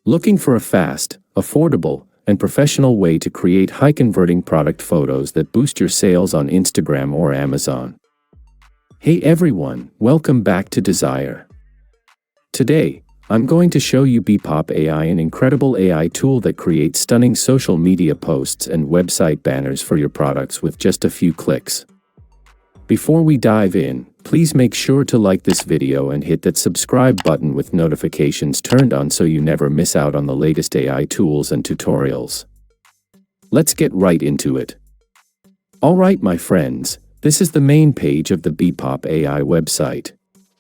Looking for a fast, affordable, and professional way to create high-converting product photos that boost your sales on Instagram or Amazon? Hey everyone, welcome back to Desire. Today, I'm going to show you Beepop AI, an incredible AI tool that creates stunning social media posts and website banners for your products with just a few clicks. Before we dive in, please make sure to like this video and hit that subscribe button with notifications turned on so you never miss out on the latest AI tools and tutorials. Let's get right into it. Alright my friends, this is the main page of the Beepop AI website.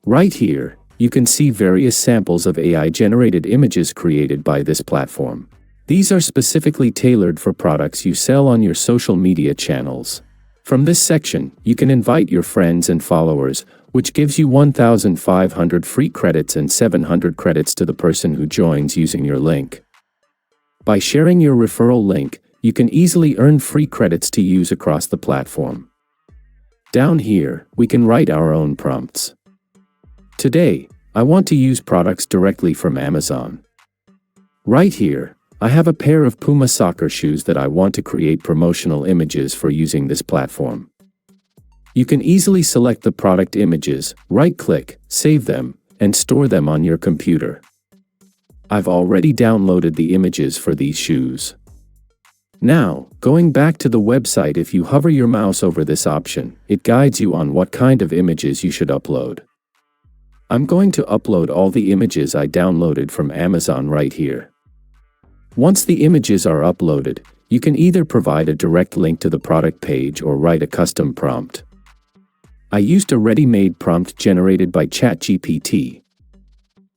Right here, you can see various samples of AI-generated images created by this platform. These are specifically tailored for products you sell on your social media channels. From this section, you can invite your friends and followers, which gives you 1,500 free credits and 700 credits to the person who joins using your link. By sharing your referral link, you can easily earn free credits to use across the platform. Down here, we can write our own prompts. Today, I want to use products directly from Amazon. Right here, I have a pair of Puma soccer shoes that I want to create promotional images for using this platform. You can easily select the product images, right-click, save them, and store them on your computer. I've already downloaded the images for these shoes. Now, going back to the website, if you hover your mouse over this option, it guides you on what kind of images you should upload. I'm going to upload all the images I downloaded from Amazon right here. Once the images are uploaded, you can either provide a direct link to the product page or write a custom prompt. I used a ready-made prompt generated by ChatGPT.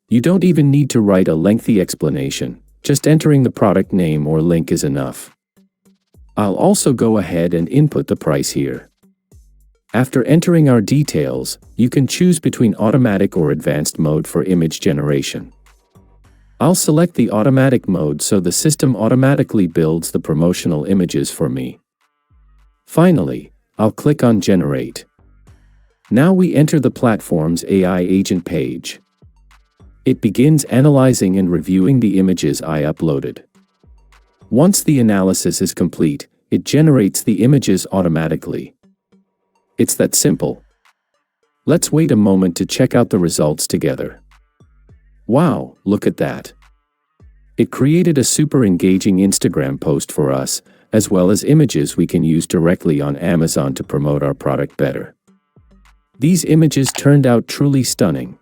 You don't even need to write a lengthy explanation, just entering the product name or link is enough. I'll also go ahead and input the price here. After entering our details, you can choose between automatic or advanced mode for image generation. I'll select the automatic mode so the system automatically builds the promotional images for me. Finally, I'll click on Generate. Now we enter the platform's AI agent page. It begins analyzing and reviewing the images I uploaded. Once the analysis is complete, it generates the images automatically. It's that simple. Let's wait a moment to check out the results together. Wow, look at that. It created a super engaging Instagram post for us, as well as images we can use directly on Amazon to promote our product better. These images turned out truly stunning.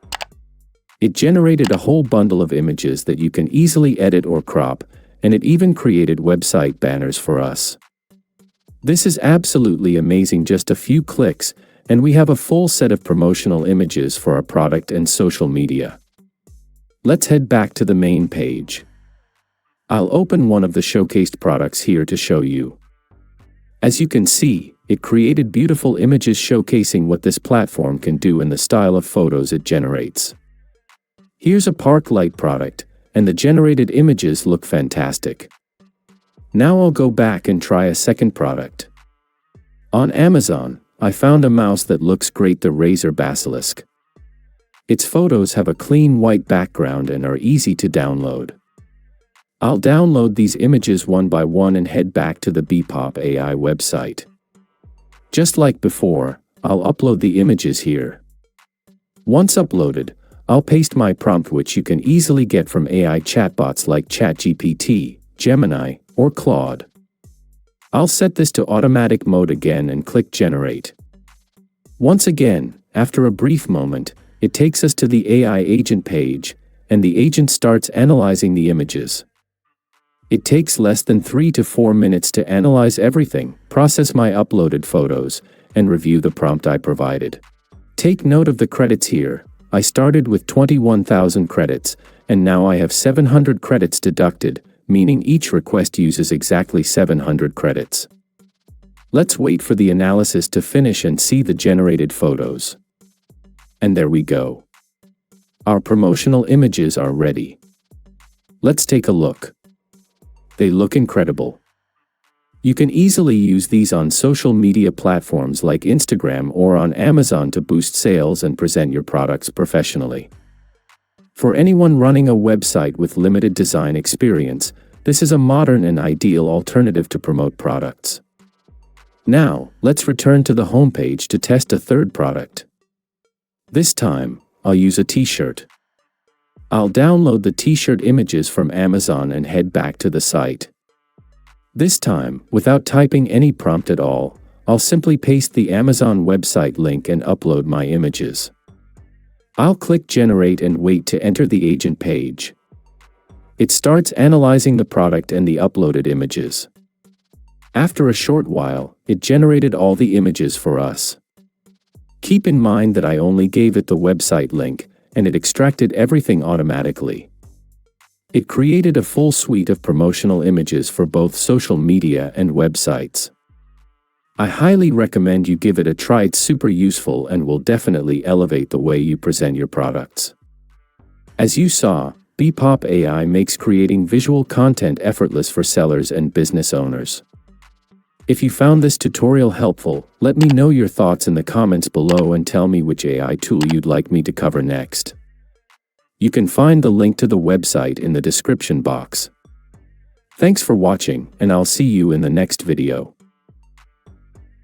It generated a whole bundle of images that you can easily edit or crop, and it even created website banners for us. This is absolutely amazing, just a few clicks, and we have a full set of promotional images for our product and social media. Let's head back to the main page. I'll open one of the showcased products here to show you. As you can see, it created beautiful images showcasing what this platform can do in the style of photos it generates. Here's a park light product, and the generated images look fantastic. Now I'll go back and try a second product. On Amazon, I found a mouse that looks great, the Razer Basilisk. Its photos have a clean white background and are easy to download. I'll download these images one by one and head back to the Beepop AI website. Just like before, I'll upload the images here. Once uploaded, I'll paste my prompt, which you can easily get from AI chatbots like ChatGPT, Gemini, or Claude. I'll set this to automatic mode again and click Generate. Once again, after a brief moment, it takes us to the AI agent page, and the agent starts analyzing the images. It takes less than 3 to 4 minutes to analyze everything, process my uploaded photos, and review the prompt I provided. Take note of the credits here. I started with 21,000 credits, and now I have 700 credits deducted, meaning each request uses exactly 700 credits. Let's wait for the analysis to finish and see the generated photos. And there we go. Our promotional images are ready. Let's take a look. They look incredible. You can easily use these on social media platforms like Instagram or on Amazon to boost sales and present your products professionally. For anyone running a website with limited design experience, this is a modern and ideal alternative to promote products. Now, let's return to the homepage to test a third product. This time, I'll use a t-shirt. I'll download the t-shirt images from Amazon and head back to the site. This time, without typing any prompt at all, I'll simply paste the Amazon website link and upload my images. I'll click Generate and wait to enter the agent page. It starts analyzing the product and the uploaded images. After a short while, it generated all the images for us. Keep in mind that I only gave it the website link, and it extracted everything automatically. It created a full suite of promotional images for both social media and websites. I highly recommend you give it a try. It's super useful and will definitely elevate the way you present your products. As you saw, Beepop AI makes creating visual content effortless for sellers and business owners. If you found this tutorial helpful, let me know your thoughts in the comments below and tell me which AI tool you'd like me to cover next. You can find the link to the website in the description box. Thanks for watching, and I'll see you in the next video.